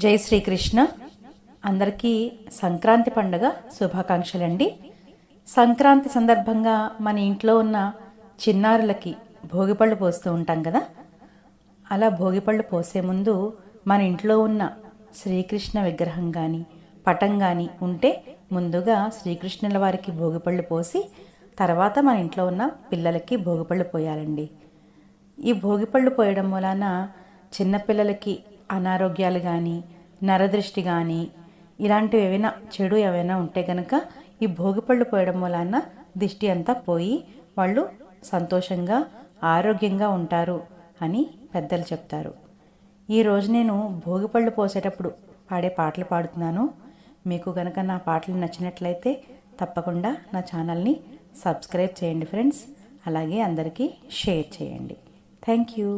జై శ్రీకృష్ణ. అందరికీ సంక్రాంతి పండుగ శుభాకాంక్షలండి. సంక్రాంతి సందర్భంగా మన ఇంట్లో ఉన్న చిన్నారులకి భోగిపళ్ళు పోస్తూ ఉంటాం కదా. అలా భోగిపళ్ళు పోసే ముందు మన ఇంట్లో ఉన్న శ్రీకృష్ణ విగ్రహం కానీ పటం కానీ ఉంటే ముందుగా శ్రీకృష్ణుల వారికి భోగిపళ్ళు పోసి తర్వాత మన ఇంట్లో ఉన్న పిల్లలకి భోగిపళ్ళు పోయాలండి. ఈ భోగిపళ్ళు పోయడం వలన చిన్నపిల్లలకి అనారోగ్యాలు కానీ నరదృష్టి కానీ ఇలాంటివి ఏవైనా చెడు ఏవైనా ఉంటే కనుక ఈ భోగిపళ్ళు పోయడం వలన దిష్టి అంతా పోయి వాళ్ళు సంతోషంగా ఆరోగ్యంగా ఉంటారు అని పెద్దలు చెప్తారు. ఈరోజు నేను భోగిపళ్ళు పోసేటప్పుడు పాడే పాటలు పాడుతున్నాను. మీకు కనుక నా పాటలు నచ్చినట్లయితే తప్పకుండా నా ఛానల్ని సబ్స్క్రైబ్ చేయండి ఫ్రెండ్స్. అలాగే అందరికీ షేర్ చేయండి. Thank you.